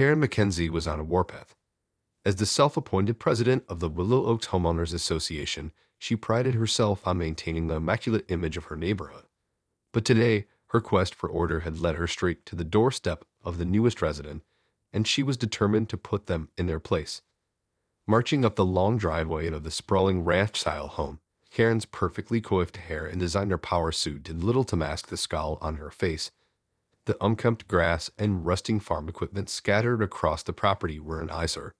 Karen McKenzie was on a warpath. As the self-appointed president of the Willow Oaks Homeowners Association, she prided herself on maintaining the immaculate image of her neighborhood. But today, her quest for order had led her straight to the doorstep of the newest resident, and she was determined to put them in their place. Marching up the long driveway of the sprawling ranch-style home, Karen's perfectly coiffed hair and designer power suit did little to mask the scowl on her face. The unkempt grass and rusting farm equipment scattered across the property were an eyesore,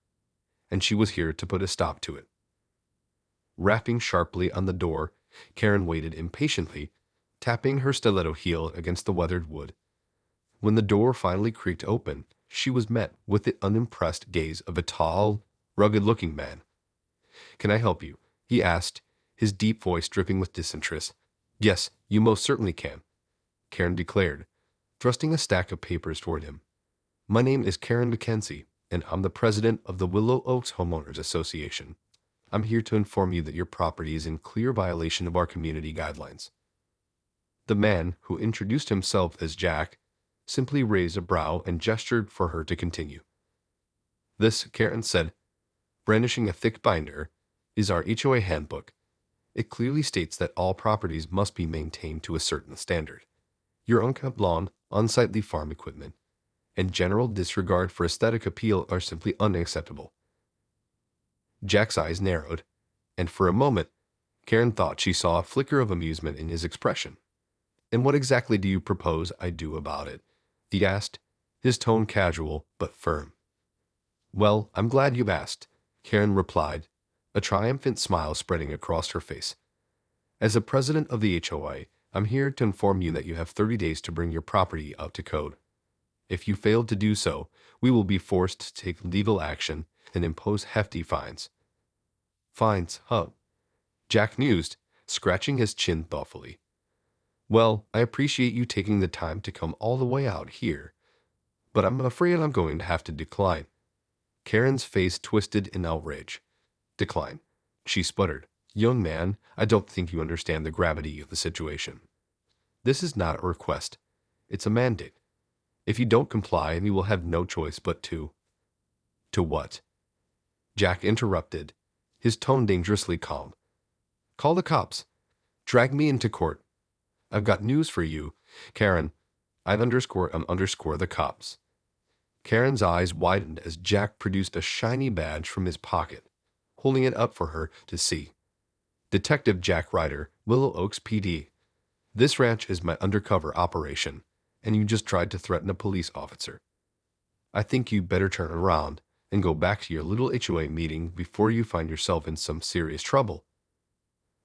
and she was here to put a stop to it. Rapping sharply on the door, Karen waited impatiently, tapping her stiletto heel against the weathered wood. When the door finally creaked open, she was met with the unimpressed gaze of a tall, rugged-looking man. "Can I help you?" he asked, his deep voice dripping with disinterest. "Yes, you most certainly can," Karen declared, thrusting a stack of papers toward him. "My name is Karen McKenzie, and I'm the president of the Willow Oaks Homeowners Association. I'm here to inform you that your property is in clear violation of our community guidelines." The man, who introduced himself as Jack, simply raised a brow and gestured for her to continue. "This," Karen said, brandishing a thick binder, "is our HOA handbook. It clearly states that all properties must be maintained to a certain standard. Your unkept lawn, unsightly farm equipment, and general disregard for aesthetic appeal are simply unacceptable." Jack's eyes narrowed, and for a moment, Karen thought she saw a flicker of amusement in his expression. "And what exactly do you propose I do about it?" he asked, his tone casual but firm. "Well, I'm glad you asked," Karen replied, a triumphant smile spreading across her face. "As the president of the HOA, I'm here to inform you that you have 30 days to bring your property up to code. If you fail to do so, we will be forced to take legal action and impose hefty fines." "Fines, huh?" Jack mused, scratching his chin thoughtfully. "Well, I appreciate you taking the time to come all the way out here, but I'm afraid I'm going to have to decline." Karen's face twisted in outrage. "Decline?" she sputtered. "Young man, I don't think you understand the gravity of the situation. This is not a request. It's a mandate. If you don't comply, you will have no choice but to—" "To what?" Jack interrupted, his tone dangerously calm. "Call the cops. Drag me into court. I've got news for you, Karen. I've_the cops." Karen's eyes widened as Jack produced a shiny badge from his pocket, holding it up for her to see. "Detective Jack Ryder, Willow Oaks PD. This ranch is my undercover operation, and you just tried to threaten a police officer. I think you better turn around and go back to your little HOA meeting before you find yourself in some serious trouble."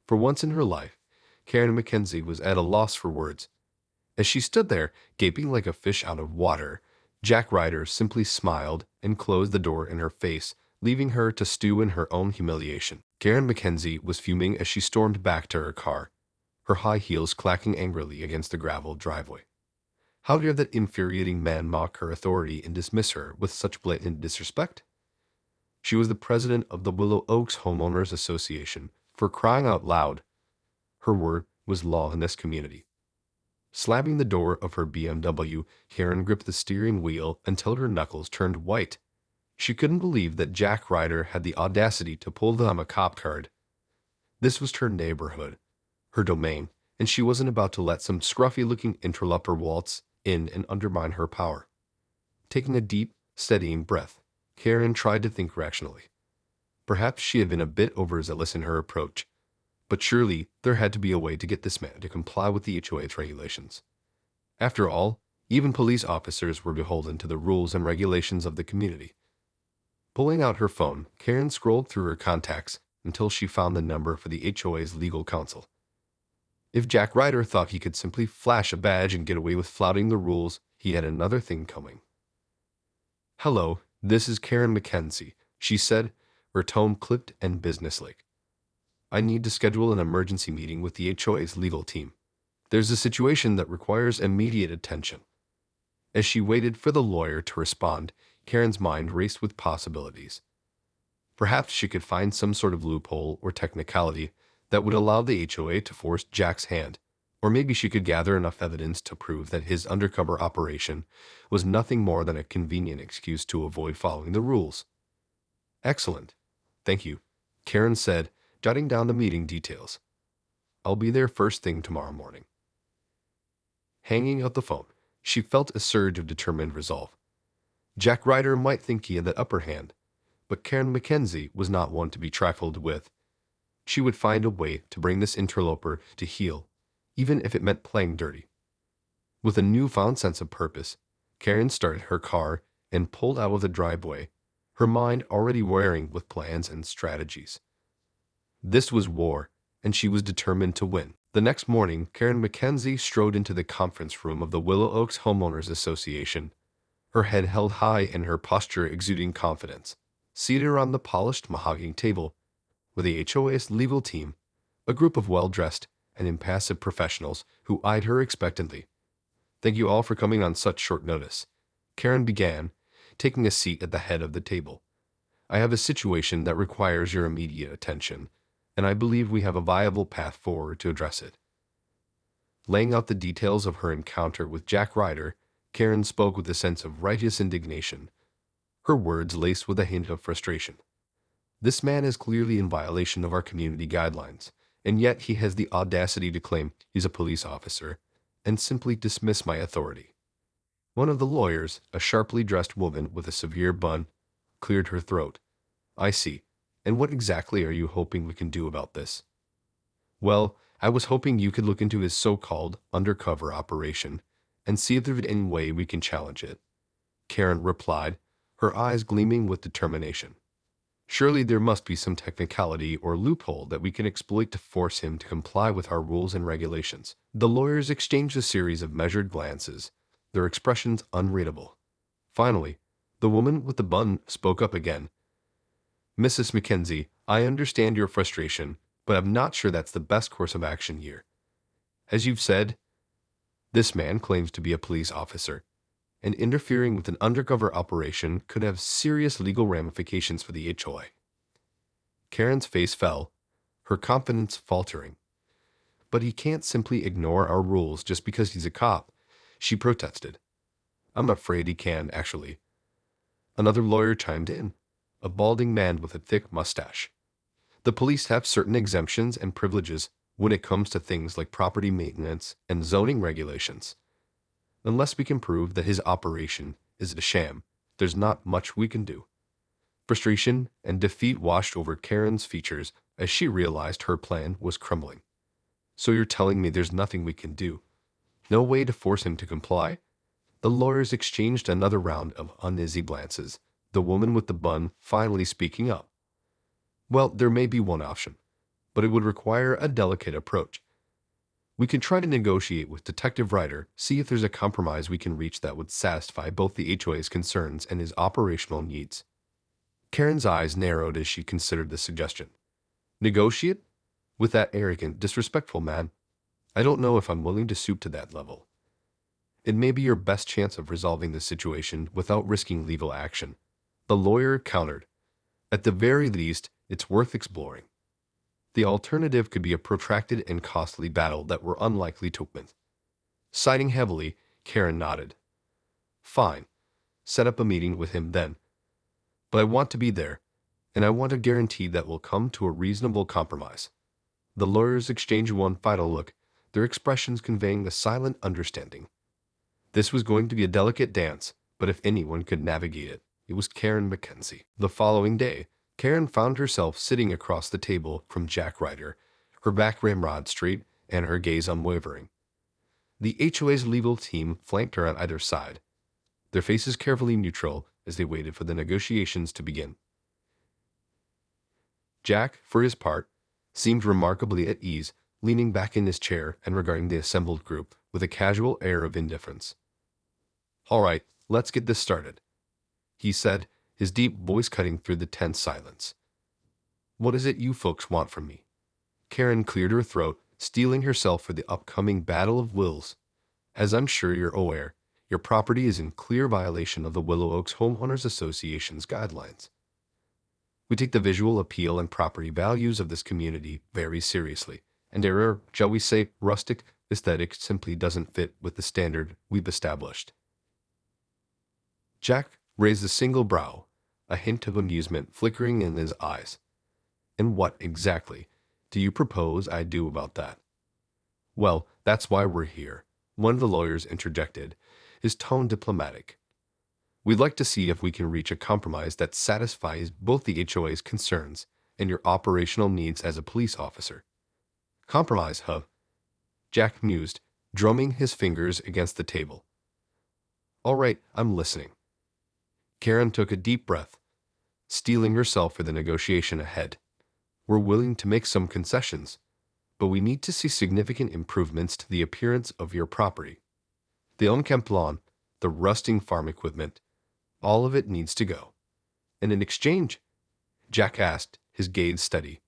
For once in her life, Karen McKenzie was at a loss for words. As she stood there, gaping like a fish out of water, Jack Ryder simply smiled and closed the door in her face, leaving her to stew in her own humiliation. Karen McKenzie was fuming as she stormed back to her car, her high heels clacking angrily against the graveled driveway. How dare that infuriating man mock her authority and dismiss her with such blatant disrespect? She was the president of the Willow Oaks Homeowners Association, for crying out loud. Her word was law in this community. Slamming the door of her BMW, Karen gripped the steering wheel until her knuckles turned white. She couldn't believe that Jack Ryder had the audacity to pull them a cop card. This was her neighborhood, her domain, and she wasn't about to let some scruffy-looking interloper waltz in and undermine her power. Taking a deep, steadying breath, Karen tried to think rationally. Perhaps she had been a bit overzealous in her approach, but surely there had to be a way to get this man to comply with the HOA's regulations. After all, even police officers were beholden to the rules and regulations of the community. Pulling out her phone, Karen scrolled through her contacts until she found the number for the HOA's legal counsel. If Jack Ryder thought he could simply flash a badge and get away with flouting the rules, he had another thing coming. "Hello, this is Karen McKenzie," she said, her tone clipped and businesslike. "I need to schedule an emergency meeting with the HOA's legal team. There's a situation that requires immediate attention." As she waited for the lawyer to respond, Karen's mind raced with possibilities. Perhaps she could find some sort of loophole or technicality that would allow the HOA to force Jack's hand, Or maybe she could gather enough evidence to prove that his undercover operation was nothing more than a convenient excuse to avoid following the rules. Excellent. Thank you, Karen said, jotting down the meeting details. I'll be there first thing tomorrow morning. Hanging up the phone, she felt a surge of determined resolve. Jack Ryder might think he had the upper hand, but Karen Mackenzie was not one to be trifled with. She would find a way to bring this interloper to heel, even if it meant playing dirty. With a newfound sense of purpose, Karen started her car and pulled out of the driveway, her mind already wearing with plans and strategies. This was war, and she was determined to win. The next morning, Karen Mackenzie strode into the conference room of the Willow Oaks Homeowners Association, her head held high and her posture exuding confidence. Seated around the polished mahogany table were the HOA's legal team, a group of well-dressed and impassive professionals who eyed her expectantly. Thank you all for coming on such short notice, Karen began, taking a seat at the head of the table. I have a situation that requires your immediate attention, and I believe we have a viable path forward to address it. Laying out the details of her encounter with Jack Ryder, Karen spoke with a sense of righteous indignation, her words laced with a hint of frustration. This man is clearly in violation of our community guidelines, and yet he has the audacity to claim he's a police officer and simply dismiss my authority. One of the lawyers, a sharply dressed woman with a severe bun, cleared her throat. I see. And what exactly are you hoping we can do about this? Well, I was hoping you could look into his so-called undercover operation and see if there's any way we can challenge it, Karen replied, her eyes gleaming with determination. Surely there must be some technicality or loophole that we can exploit to force him to comply with our rules and regulations. The lawyers exchanged a series of measured glances, their expressions unreadable. Finally, the woman with the bun spoke up again. Mrs. Mackenzie, I understand your frustration, but I'm not sure that's the best course of action here. As you've said, this man claims to be a police officer, and interfering with an undercover operation could have serious legal ramifications for the HOA. Karen's face fell, her confidence faltering. But he can't simply ignore our rules just because he's a cop, she protested. I'm afraid he can, actually. Another lawyer chimed in, a balding man with a thick mustache. The police have certain exemptions and privileges when it comes to things like property maintenance and zoning regulations. Unless we can prove that his operation is a sham, there's not much we can do. Frustration and defeat washed over Karen's features as she realized her plan was crumbling. So you're telling me there's nothing we can do? No way to force him to comply? The lawyers exchanged another round of uneasy glances, the woman with the bun finally speaking up. Well, there may be one option, but it would require a delicate approach. We can try to negotiate with Detective Ryder, see if there's a compromise we can reach that would satisfy both the HOA's concerns and his operational needs. Karen's eyes narrowed as she considered the suggestion. Negotiate? With that arrogant, disrespectful man? I don't know if I'm willing to stoop to that level. It may be your best chance of resolving the situation without risking legal action, the lawyer countered. At the very least, it's worth exploring. The alternative could be a protracted and costly battle that we're unlikely to win. Sighing heavily, Karen nodded. Fine. Set up a meeting with him then. But I want to be there, and I want a guarantee that we'll come to a reasonable compromise. The lawyers exchanged one final look, their expressions conveying a silent understanding. This was going to be a delicate dance, but if anyone could navigate it, it was Karen Mackenzie. The following day, Karen found herself sitting across the table from Jack Ryder, her back ramrod straight and her gaze unwavering. The HOA's legal team flanked her on either side, their faces carefully neutral as they waited for the negotiations to begin. Jack, for his part, seemed remarkably at ease, leaning back in his chair and regarding the assembled group with a casual air of indifference. All right, let's get this started, he said, his deep voice cutting through the tense silence. What is it you folks want from me? Karen cleared her throat, steeling herself for the upcoming battle of wills. As I'm sure you're aware, your property is in clear violation of the Willow Oaks Homeowners Association's guidelines. We take the visual appeal and property values of this community very seriously, and there are, shall we say, rustic aesthetic simply doesn't fit with the standard we've established. Jack raised a single brow, a hint of amusement flickering in his eyes. And what exactly do you propose I do about that? Well, that's why we're here, one of the lawyers interjected, his tone diplomatic. We'd like to see if we can reach a compromise that satisfies both the HOA's concerns and your operational needs as a police officer. Compromise, huh? Jack mused, drumming his fingers against the table. All right, I'm listening. Karen took a deep breath, steeling herself for the negotiation ahead. We're willing to make some concessions, but we need to see significant improvements to the appearance of your property. The unkempt lawn, the rusting farm equipment, all of it needs to go. And in exchange, Jack asked, his gaze steady.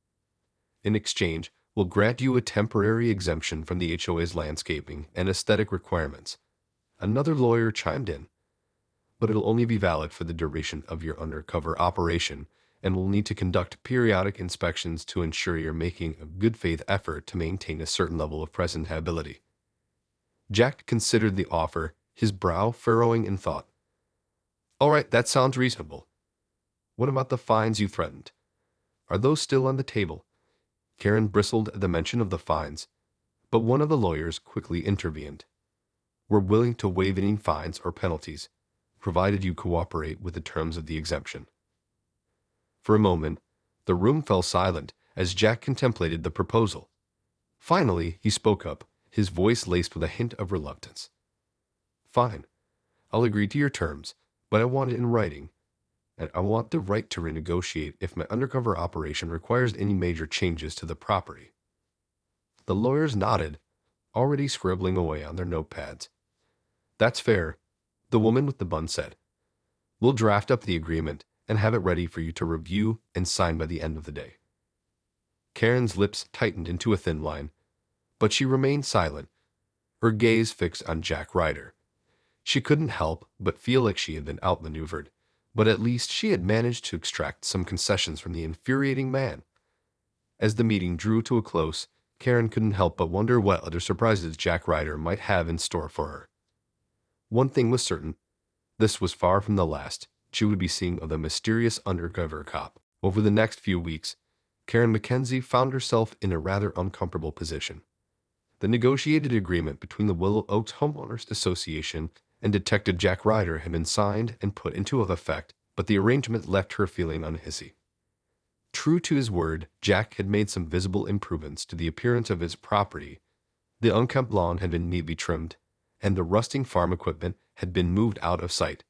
In exchange, we'll grant you a temporary exemption from the HOA's landscaping and aesthetic requirements. Another lawyer chimed in. But it'll only be valid for the duration of your undercover operation, and we'll need to conduct periodic inspections to ensure you're making a good faith effort to maintain a certain level of presentability. Jack considered the offer, his brow furrowing in thought. All right, that sounds reasonable. What about the fines you threatened? Are those still on the table? Karen bristled at the mention of the fines, but one of the lawyers quickly intervened. We're willing to waive any fines or penalties, provided you cooperate with the terms of the exemption. For a moment, the room fell silent as Jack contemplated the proposal. Finally, he spoke up, his voice laced with a hint of reluctance. Fine, I'll agree to your terms, but I want it in writing, and I want the right to renegotiate if my undercover operation requires any major changes to the property. The lawyers nodded, already scribbling away on their notepads. That's fair, the woman with the bun said. We'll draft up the agreement and have it ready for you to review and sign by the end of the day. Karen's lips tightened into a thin line, but she remained silent, her gaze fixed on Jack Ryder. She couldn't help but feel like she had been outmaneuvered, but at least she had managed to extract some concessions from the infuriating man. As the meeting drew to a close, Karen couldn't help but wonder what other surprises Jack Ryder might have in store for her. One thing was certain, this was far from the last she would be seeing of the mysterious undercover cop. Over the next few weeks, Karen Mackenzie found herself in a rather uncomfortable position. The negotiated agreement between the Willow Oaks Homeowners Association and Detective Jack Ryder had been signed and put into effect, but the arrangement left her feeling uneasy. True to his word, Jack had made some visible improvements to the appearance of his property. The unkempt lawn had been neatly trimmed, and the rusting farm equipment had been moved out of sight.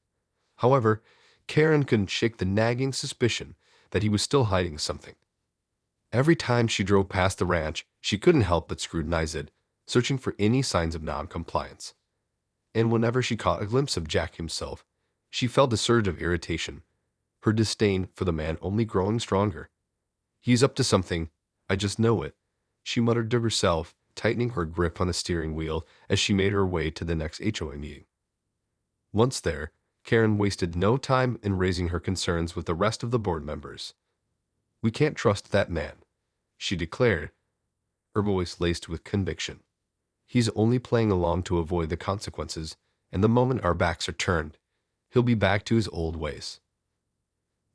However, Karen couldn't shake the nagging suspicion that he was still hiding something. Every time she drove past the ranch, she couldn't help but scrutinize it, searching for any signs of non-compliance. And whenever she caught a glimpse of Jack himself, she felt a surge of irritation, her disdain for the man only growing stronger. He's up to something, I just know it, she muttered to herself, tightening her grip on the steering wheel as she made her way to the next HOA meeting. Once there, Karen wasted no time in raising her concerns with the rest of the board members. We can't trust that man, she declared, her voice laced with conviction. He's only playing along to avoid the consequences, and the moment our backs are turned, he'll be back to his old ways.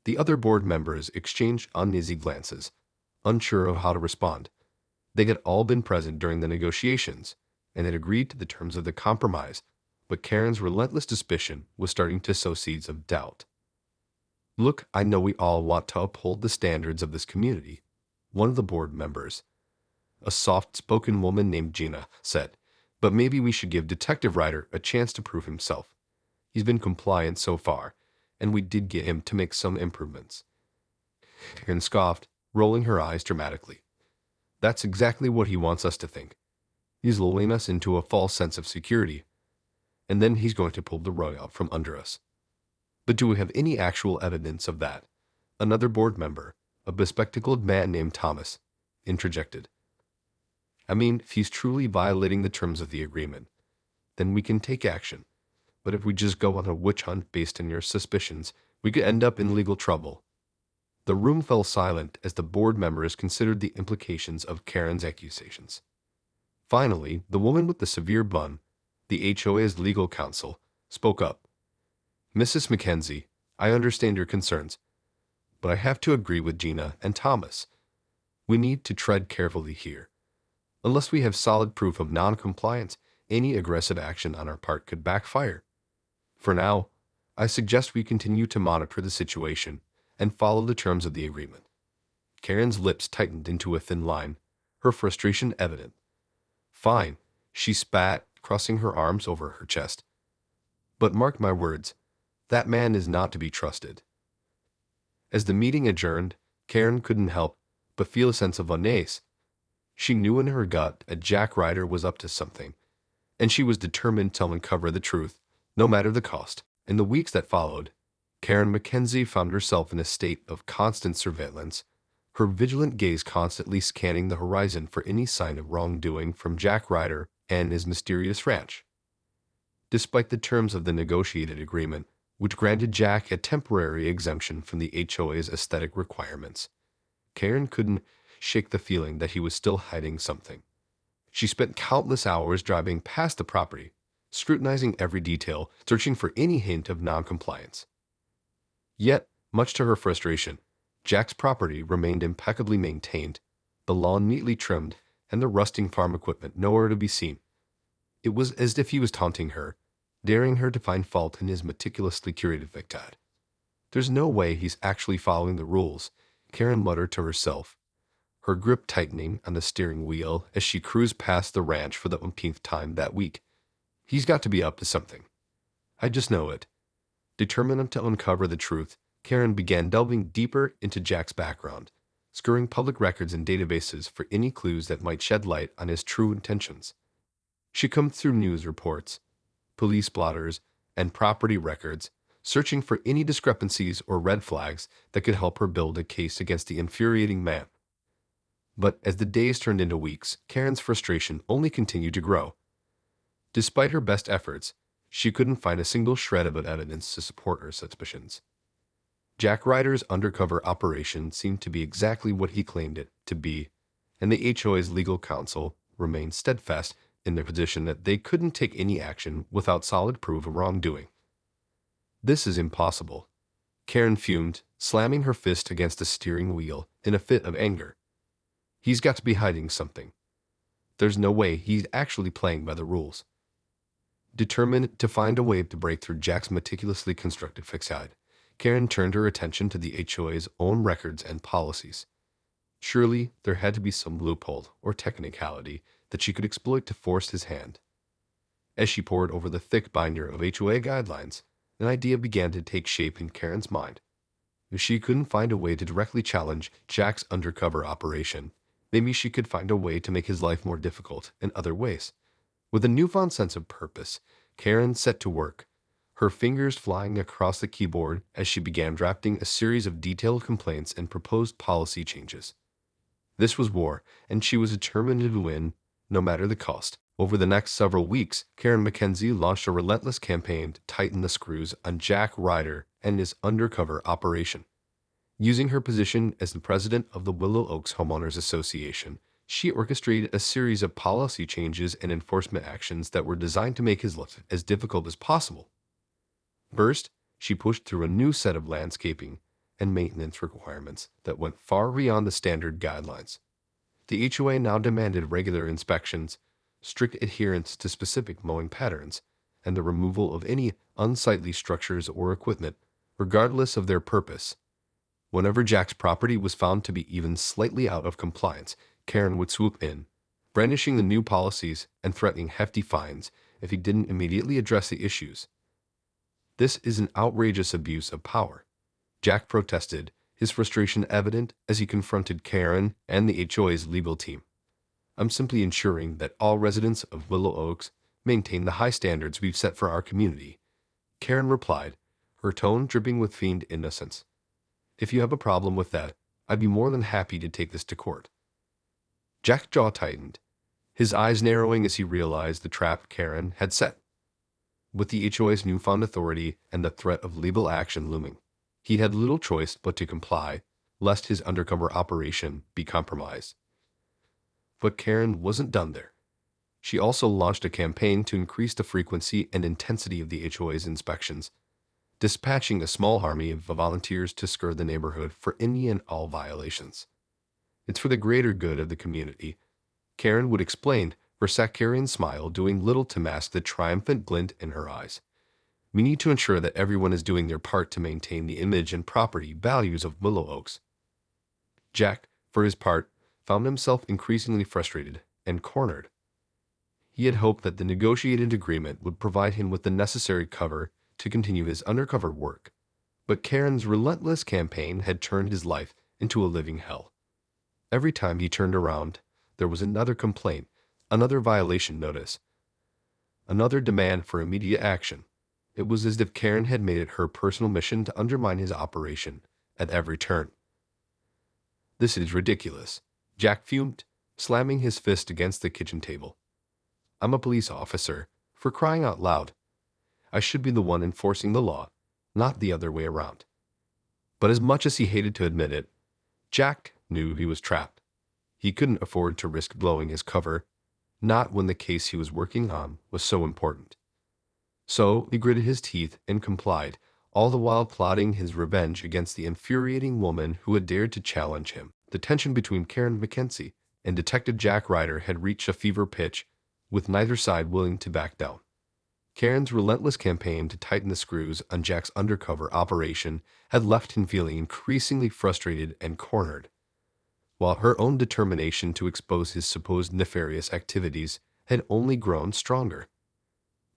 The other board members exchanged uneasy glances, unsure of how to respond. They had all been present during the negotiations and had agreed to the terms of the compromise, but Karen's relentless suspicion was starting to sow seeds of doubt. Look, I know we all want to uphold the standards of this community, one of the board members, a soft-spoken woman named Gina, said, but maybe we should give Detective Ryder a chance to prove himself. He's been compliant so far, and we did get him to make some improvements. Karen scoffed, rolling her eyes dramatically. That's exactly what he wants us to think. He's lulling us into a false sense of security, and then he's going to pull the rug out from under us. But do we have any actual evidence of that? Another board member, a bespectacled man named Thomas, interjected. I mean, if he's truly violating the terms of the agreement, then we can take action. But if we just go on a witch hunt based on your suspicions, we could end up in legal trouble. The room fell silent as the board members considered the implications of Karen's accusations. Finally, the woman with the severe bun, the HOA's legal counsel, spoke up. Mrs. Mackenzie, I understand your concerns, but I have to agree with Gina and Thomas. We need to tread carefully here. Unless we have solid proof of non-compliance, any aggressive action on our part could backfire. For now, I suggest we continue to monitor the situation and follow the terms of the agreement. Karen's lips tightened into a thin line, her frustration evident. Fine, she spat, crossing her arms over her chest. But mark my words, that man is not to be trusted. As the meeting adjourned, Karen couldn't help but feel a sense of unease. She knew in her gut that Jack Ryder was up to something, and she was determined to uncover the truth, no matter the cost. In the weeks that followed, Karen Mackenzie found herself in a state of constant surveillance, her vigilant gaze constantly scanning the horizon for any sign of wrongdoing from Jack Ryder and his mysterious ranch. Despite the terms of the negotiated agreement, which granted Jack a temporary exemption from the HOA's aesthetic requirements, Karen couldn't shake the feeling that he was still hiding something. She spent countless hours driving past the property, scrutinizing every detail, searching for any hint of non-compliance. Yet, much to her frustration, Jack's property remained impeccably maintained, the lawn neatly trimmed, and the rusting farm equipment nowhere to be seen. It was as if he was taunting her, daring her to find fault in his meticulously curated victide. There's no way he's actually following the rules, Karen muttered to herself, her grip tightening on the steering wheel as she cruised past the ranch for the umpteenth time that week. He's got to be up to something. I just know it. Determined to uncover the truth, Karen began delving deeper into Jack's background, scouring public records and databases for any clues that might shed light on his true intentions. She combed through news reports, police blotters, and property records, searching for any discrepancies or red flags that could help her build a case against the infuriating man. But as the days turned into weeks, Karen's frustration only continued to grow. Despite her best efforts, she couldn't find a single shred of evidence to support her suspicions. Jack Ryder's undercover operation seemed to be exactly what he claimed it to be, and the HOA's legal counsel remained steadfast in their position that they couldn't take any action without solid proof of wrongdoing. This is impossible, Karen fumed, slamming her fist against the steering wheel in a fit of anger. He's got to be hiding something. There's no way he's actually playing by the rules. Determined to find a way to break through Jack's meticulously constructed facade, Karen turned her attention to the HOA's own records and policies. Surely there had to be some loophole or technicality that she could exploit to force his hand. As she pored over the thick binder of HOA guidelines, an idea began to take shape in Karen's mind. If she couldn't find a way to directly challenge Jack's undercover operation, maybe she could find a way to make his life more difficult in other ways. With a newfound sense of purpose, Karen set to work, her fingers flying across the keyboard as she began drafting a series of detailed complaints and proposed policy changes. This was war, and she was determined to win, no matter the cost. Over the next several weeks, Karen Mackenzie launched a relentless campaign to tighten the screws on Jack Ryder and his undercover operation. Using her position as the president of the Willow Oaks Homeowners Association, she orchestrated a series of policy changes and enforcement actions that were designed to make his life as difficult as possible. First, she pushed through a new set of landscaping and maintenance requirements that went far beyond the standard guidelines. The HOA now demanded regular inspections, strict adherence to specific mowing patterns, and the removal of any unsightly structures or equipment, regardless of their purpose. Whenever Jack's property was found to be even slightly out of compliance, Karen would swoop in, brandishing the new policies and threatening hefty fines if he didn't immediately address the issues. This is an outrageous abuse of power, Jack protested, his frustration evident as he confronted Karen and the HOA's legal team. I'm simply ensuring that all residents of Willow Oaks maintain the high standards we've set for our community, Karen replied, her tone dripping with feigned innocence. If you have a problem with that, I'd be more than happy to take this to court. Jack's jaw tightened, his eyes narrowing as he realized the trap Karen had set. With the HOA's newfound authority and the threat of legal action looming, he had little choice but to comply, lest his undercover operation be compromised. But Karen wasn't done there. She also launched a campaign to increase the frequency and intensity of the HOA's inspections, dispatching a small army of volunteers to scour the neighborhood for any and all violations. "It's for the greater good of the community," Karen would explain, her Saccarian smile doing little to mask the triumphant glint in her eyes. "We need to ensure that everyone is doing their part to maintain the image and property values of Willow Oaks." Jack, for his part, found himself increasingly frustrated and cornered. He had hoped that the negotiated agreement would provide him with the necessary cover to continue his undercover work, but Karen's relentless campaign had turned his life into a living hell. Every time he turned around, there was another complaint, another violation notice, another demand for immediate action. It was as if Karen had made it her personal mission to undermine his operation at every turn. "This is ridiculous," Jack fumed, slamming his fist against the kitchen table. "I'm a police officer, for crying out loud. I should be the one enforcing the law, not the other way around." But as much as he hated to admit it, Jack knew he was trapped. He couldn't afford to risk blowing his cover, not when the case he was working on was so important. So he gritted his teeth and complied, all the while plotting his revenge against the infuriating woman who had dared to challenge him. The tension between Karen McKenzie and Detective Jack Ryder had reached a fever pitch, with neither side willing to back down. Karen's relentless campaign to tighten the screws on Jack's undercover operation had left him feeling increasingly frustrated and cornered, while her own determination to expose his supposed nefarious activities had only grown stronger.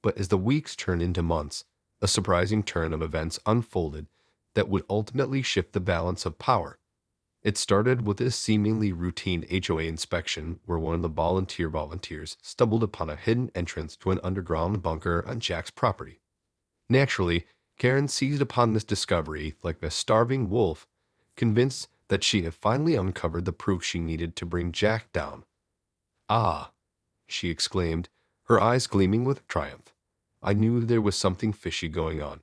But as the weeks turned into months, a surprising turn of events unfolded that would ultimately shift the balance of power. It started with a seemingly routine HOA inspection where one of the volunteers stumbled upon a hidden entrance to an underground bunker on Jack's property. Naturally, Karen seized upon this discovery like a starving wolf, convinced that she had finally uncovered the proof she needed to bring Jack down. "Ah," she exclaimed, her eyes gleaming with triumph. "I knew there was something fishy going on.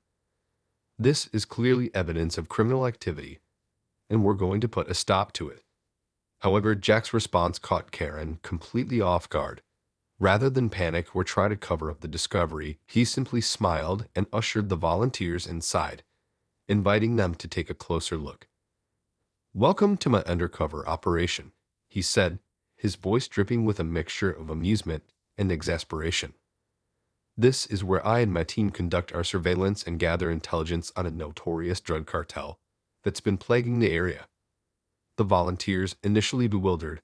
This is clearly evidence of criminal activity, and we're going to put a stop to it." However, Jack's response caught Karen completely off guard. Rather than panic or try to cover up the discovery, he simply smiled and ushered the volunteers inside, inviting them to take a closer look. "Welcome to my undercover operation," he said, his voice dripping with a mixture of amusement and exasperation. "This is where I and my team conduct our surveillance and gather intelligence on a notorious drug cartel that's been plaguing the area." The volunteers, initially bewildered,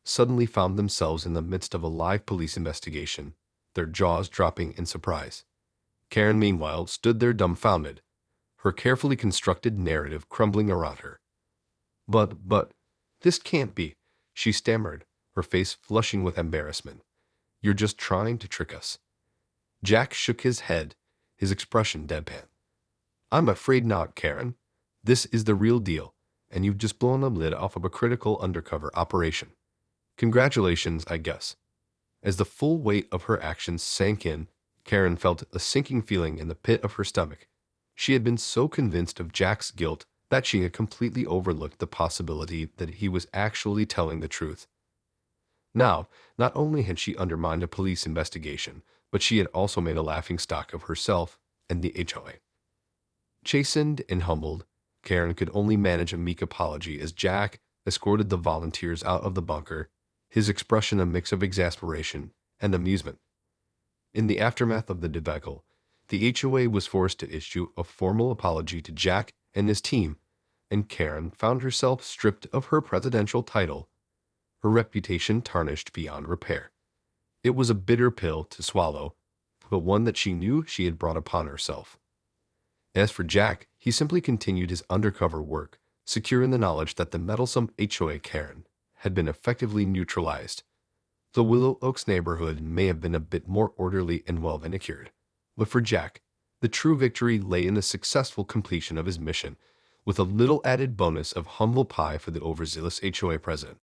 suddenly found themselves in the midst of a live police investigation, their jaws dropping in surprise. Karen, meanwhile, stood there dumbfounded, her carefully constructed narrative crumbling around her. But, this can't be," she stammered, her face flushing with embarrassment. "You're just trying to trick us." Jack shook his head, his expression deadpan. "I'm afraid not, Karen. This is the real deal, and you've just blown the lid off of a critical undercover operation. Congratulations, I guess." As the full weight of her actions sank in, Karen felt a sinking feeling in the pit of her stomach. She had been so convinced of Jack's guilt that she had completely overlooked the possibility that he was actually telling the truth. Now, not only had she undermined a police investigation, but she had also made a laughingstock of herself and the HOA. Chastened and humbled, Karen could only manage a meek apology as Jack escorted the volunteers out of the bunker, his expression a mix of exasperation and amusement. In the aftermath of the debacle, the HOA was forced to issue a formal apology to Jack and his team, and Karen found herself stripped of her presidential title, her reputation tarnished beyond repair. It was a bitter pill to swallow, but one that she knew she had brought upon herself. As for Jack, he simply continued his undercover work, secure in the knowledge that the meddlesome HOA Karen had been effectively neutralized. The Willow Oaks neighborhood may have been a bit more orderly and well manicured, but for Jack, the true victory lay in the successful completion of his mission, with a little added bonus of humble pie for the overzealous HOA president.